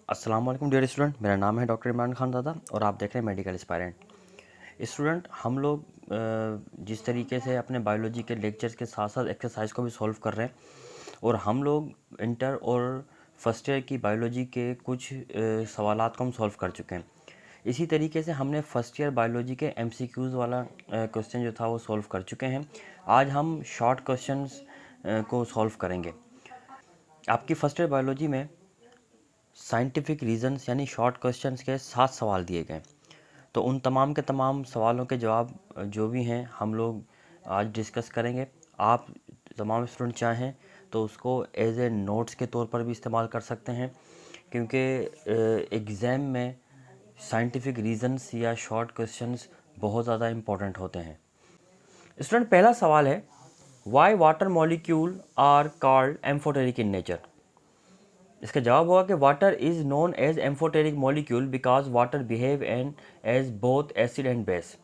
अस्सलाम वालेकुम dear student, मेरा नाम है डॉक्टर इमरान खान दादा और आप देख रहे हैं मेडिकल एस्पायरेंट। स्टूडेंट, हम लोग जिस तरीके से अपने बायोलॉजी के लेक्चर्स के साथ साथ एक्सरसाइज को भी सॉल्व कर रहे हैं और हम लोग इंटर और फर्स्ट ईयर की बायोलॉजी के कुछ सवालात को हम सॉल्व कर चुके हैं। इसी तरीके से हमने फर्स्ट ईयर बायोलॉजी के MCQs वाला क्वेश्चन जो था वो सॉल्व कर चुके हैं। आज हम शॉर्ट क्वेश्चंस को सॉल्व करेंगे। आपकी फर्स्ट ईयर बायोलॉजी में साइंटिफिक रीजंस यानी शॉर्ट क्वेश्चंस के 7 सवाल दिए गए, तो उन तमाम के तमाम सवालों के जवाब जो भी हैं हम लोग आज डिस्कस करेंगे। आप तमाम स्टूडेंट चाहें तो उसको एज ए नोट्स के तौर पर भी इस्तेमाल कर सकते हैं, क्योंकि एग्ज़ाम में साइंटिफिक रीजंस या शॉर्ट क्वेश्चंस बहुत ज़्यादा इम्पोर्टेंट होते हैं। स्टूडेंट, पहला सवाल है, why water molecule are called amphoteric in nature. इसका जवाब होगा कि water is known as amphoteric molecule because water behave and as both acid and base.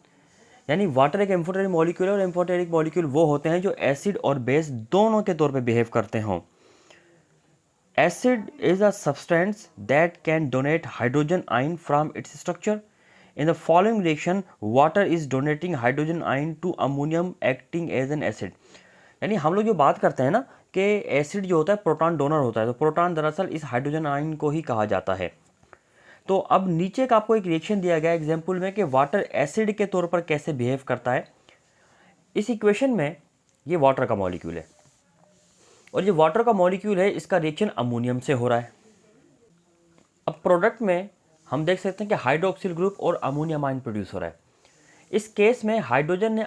यानी वाटर एक एम्फोटेरिक मॉलिक्यूल है और एम्फोटेरिक मॉलिक्यूल वो होते हैं जो एसिड और बेस दोनों के तौर पे बिहेव करते हों। Acid is a substance that can donate hydrogen ion from its structure. In the following reaction water is donating hydrogen ion to ammonium acting as an acid. यानी हम लोग जो बात करते हैं ना कि एसिड जो होता है प्रोटॉन डोनर होता है, तो प्रोटॉन दरअसल इस हाइड्रोजन आयन को ही कहा जाता है। तो अब नीचे का आपको एक रिएक्शन दिया गया एग्जाम्पल में कि वाटर एसिड के तौर पर कैसे बिहेव करता है। इस इक्वेशन में ये वाटर का मॉलिक्यूल है और ये वाटर का मॉलिक्यूल है, इसका रिएक्शन अमोनियम से हो रहा है। अब प्रोडक्ट में हम देख सकते हैं कि हाइड्रोक्सिल ग्रुप और अमोनियम आयन प्रोड्यूस हो रहा है। इस केस में वाटर ने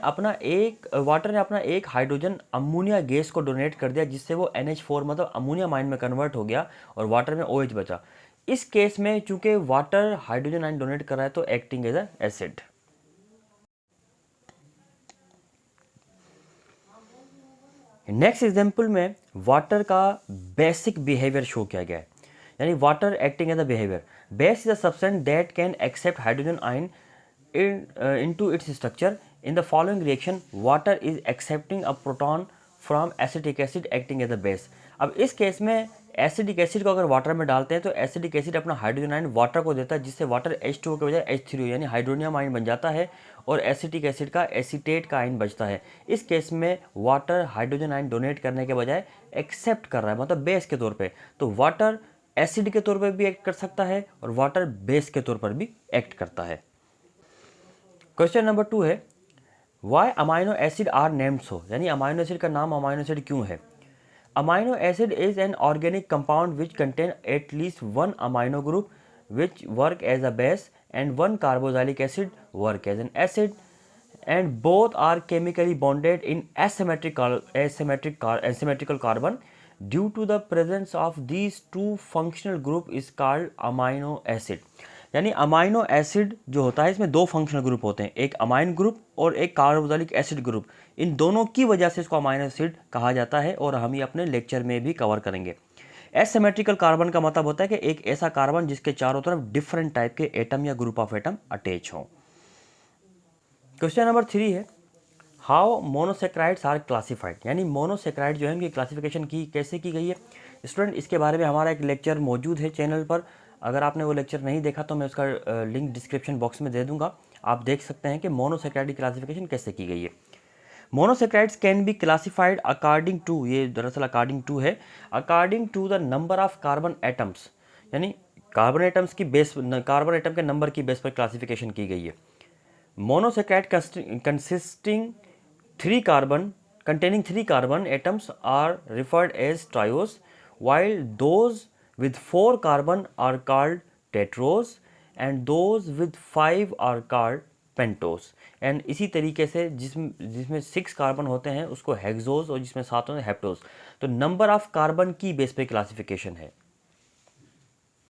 अपना एक हाइड्रोजन अमोनिया गैस को डोनेट कर दिया, जिससे वो NH4 मतलब अमोनियम आयन में कन्वर्ट हो गया और वाटर में OH बचा। इस केस में चूंकि वाटर हाइड्रोजन आयन डोनेट कर रहा है तो acting as a acid. Next example में वाटर का बेसिक बिहेवियर शो किया गया है, यानी water acting as a behaviour. Base is a substance that can accept hydrogen ion into its structure. In the following reaction, water is accepting a proton from acetic acid acting as a base. अब इस case में acidic acid को अगर water में डालते हैं तो acidic acid अपना हाइड्रोजन आयन वाटर को देता है, जिससे वाटर H2O के बजाय H3O यानी हाइड्रोनियम आयन बन जाता है और एसिटिक एसिड का एसीटेट का आयन बचता है। इस केस में वाटर हाइड्रोजन आयन डोनेट करने के बजाय एक्सेप्ट कर रहा है, मतलब बेस के तौर पे। तो वाटर एसिड के तौर पर भी एक्ट कर सकता है और वाटर बेस के तौर पर भी एक्ट करता है। क्वेश्चन नंबर 2 है, why amino acid are named so, यानी अमाइनो एसिड का नाम अमाइनो एसिड क्यों है। Amino acid is an organic compound which contain at least one amino group which work as a base and one carboxylic acid work as an acid and both are chemically bonded in asymmetrical carbon. Due to the presence of these two functional group is called amino acid. यानी amino acid जो होता है इसमें दो functional group होते हैं, एक amine group और एक कार्बोक्सिलिक एसिड ग्रुप। इन दोनों की वजह से इसको अमाइनो एसिड कहा जाता है और हम ये अपने लेक्चर में भी कवर करेंगे। एसिमेट्रिकल कार्बन का मतलब होता है कि एक ऐसा कार्बन जिसके चारों तरफ डिफरेंट टाइप के एटम या ग्रुप ऑफ एटम अटैच हों। क्वेश्चन नंबर 3 है, हाउ मोनोसेक्राइड्स आर क्लासिफाइड, यानी मोनोसेक्राइड जो है उनकी क्लासिफिकेशन की कैसे की गई है। स्टूडेंट, इसके बारे में हमारा एक लेक्चर मौजूद है चैनल पर। अगर आपने वो लेक्चर नहीं देखा तो मैं उसका लिंक डिस्क्रिप्शन बॉक्स में दे दूंगा, आप देख सकते हैं कि मोनोसेक्राइड की क्लासिफिकेशन कैसे की गई है। Monosaccharides can be classified according to, ये दरअसल अकॉर्डिंग टू है, according to the number of carbon atoms, यानी कार्बन एटम्स की बेस, कार्बन एटम के नंबर की बेस पर क्लासिफिकेशन की गई है। Monosaccharide containing three carbon atoms are referred as triose, while those with 4 carbon are called tetrose and those with 5 are called pentose. And इसी तरीके से जिसमें 6 कार्बन होते हैं उसको हेक्सोज और जिसमें 7 होते हैं हेप्टोज। तो नंबर ऑफ कार्बन की बेस पे क्लासिफिकेशन है।